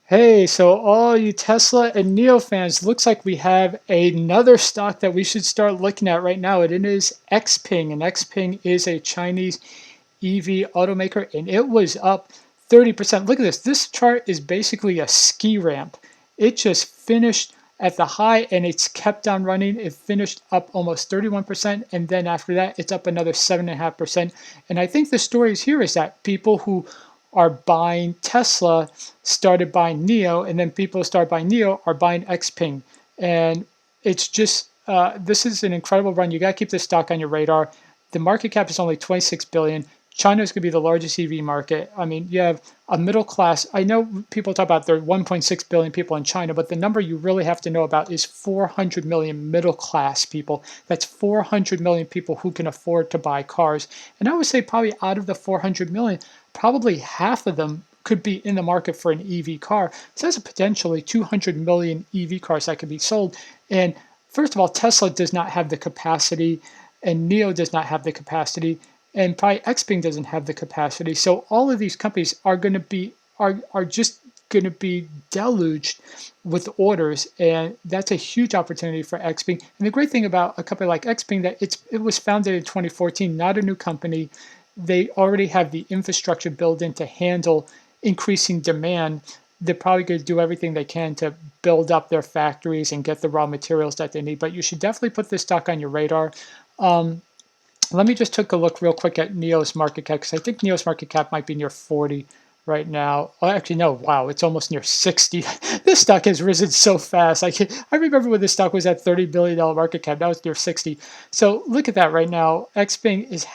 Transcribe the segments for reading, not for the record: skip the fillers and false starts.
Hey, so all you Tesla and NIO fans, looks like we have another stock that we should start looking at right now. And it is XPeng, and XPeng is a Chinese EV automaker, and it was up 30%. Look at this. This chart is basically a ski ramp. It just finished at the high and it's kept on running. It finished up almost 31%, and then after that, it's up another 7.5%. And I think the story here is that people who are buying Tesla started buying NIO, and then people who start buying NIO are buying XPeng. And it's just, this is an incredible run. You got to keep this stock on your radar. The market cap is only 26 billion. China is going to be the largest EV market. I mean, you have a middle class. I know people talk about there are 1.6 billion people in China, but the number you really have to know about is 400 million middle class people. That's 400 million people who can afford to buy cars. And I would say probably out of the 400 million, probably half of them could be in the market for an EV car. So that's potentially 200 million EV cars that could be sold. And first of all, Tesla does not have the capacity, and NIO does not have the capacity, and probably XPeng doesn't have the capacity. So all of these companies are going to be are just going to be deluged with orders, and that's a huge opportunity for XPeng. And the great thing about a company like XPeng that it was founded in 2014, not a new company. They already have the infrastructure built in to handle increasing demand. They're probably going to do everything they can to build up their factories and get the raw materials that they need. But you should definitely put this stock on your radar. Let me just take a look real quick at NIO's market cap, because I think NIO's market cap might be near 40 right now. Oh, actually, no, wow, it's almost near 60. This stock has risen so fast. I remember when this stock was at $30 billion market cap. Now it's near 60. So look at that right now. XPeng is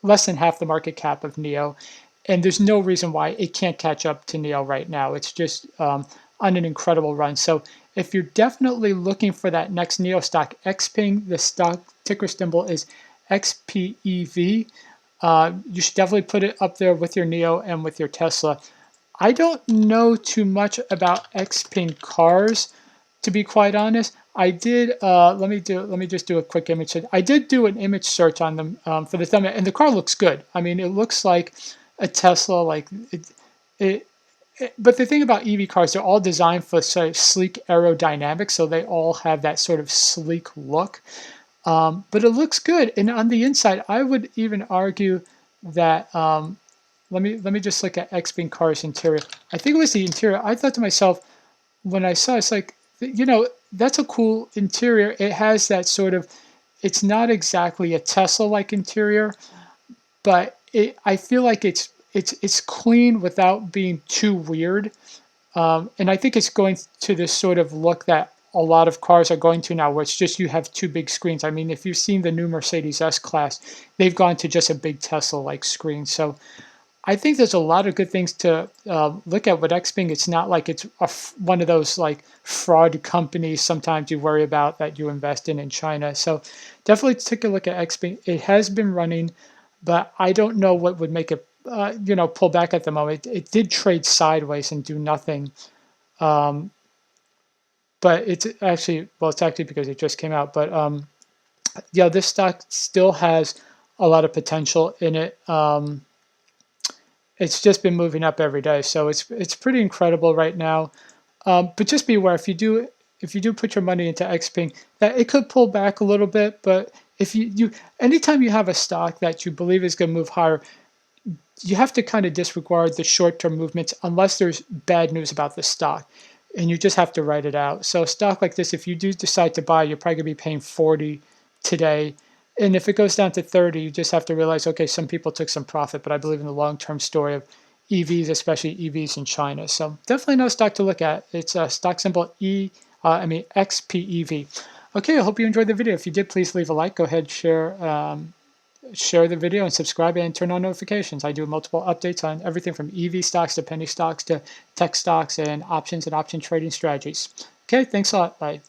less than half the market cap of NIO, and there's no reason why it can't catch up to NIO right now. It's just on an incredible run. So if you're definitely looking for that next NIO stock, XPeng, the stock ticker symbol is XPEV. You should definitely put it up there with your NIO and with your Tesla. I don't know too much about XPeng cars, to be quite honest. I did. Let me just do a quick image search. I did do an image search on them for the thumbnail, and the car looks good. I mean, it looks like a Tesla. It, but the thing about EV cars, they're all designed for sort of sleek aerodynamics, so they all have that sort of sleek look. But it looks good, and on the inside, I would even argue that. Let me just look at XPeng cars interior. I think it was the interior. I thought to myself when I saw it, it's like, that's a cool interior. It has that sort of, it's not exactly a Tesla-like interior, but I feel like it's clean without being too weird. And I think it's going to this sort of look that a lot of cars are going to now, where it's just you have two big screens. I mean, if you've seen the new Mercedes S-Class, they've gone to just a big Tesla-like screen. So I think there's a lot of good things to look at with XPeng. It's not like it's one of those like fraud companies sometimes you worry about that you invest in China. So definitely take a look at XPeng. It has been running, but I don't know what would make it pull back at the moment. It did trade sideways and do nothing. Um, but it's actually because it just came out. But yeah, this stock still has a lot of potential in it. It's just been moving up every day, so it's pretty incredible right now. But just be aware, if you do put your money into XPeng, that it could pull back a little bit. But if you anytime you have a stock that you believe is going to move higher, you have to kind of disregard the short-term movements unless there's bad news about the stock, and you just have to write it out. So a stock like this, if you do decide to buy, you're probably going to be paying 40 today. And if it goes down to 30, you just have to realize, okay, some people took some profit, but I believe in the long-term story of EVs, especially EVs in China. So definitely no stock to look at. It's a stock symbol XPEV. Okay, I hope you enjoyed the video. If you did, please leave a like. Go ahead, share the video and subscribe and turn on notifications. I do multiple updates on everything from EV stocks to penny stocks to tech stocks and option trading strategies. Okay, thanks a lot. Bye.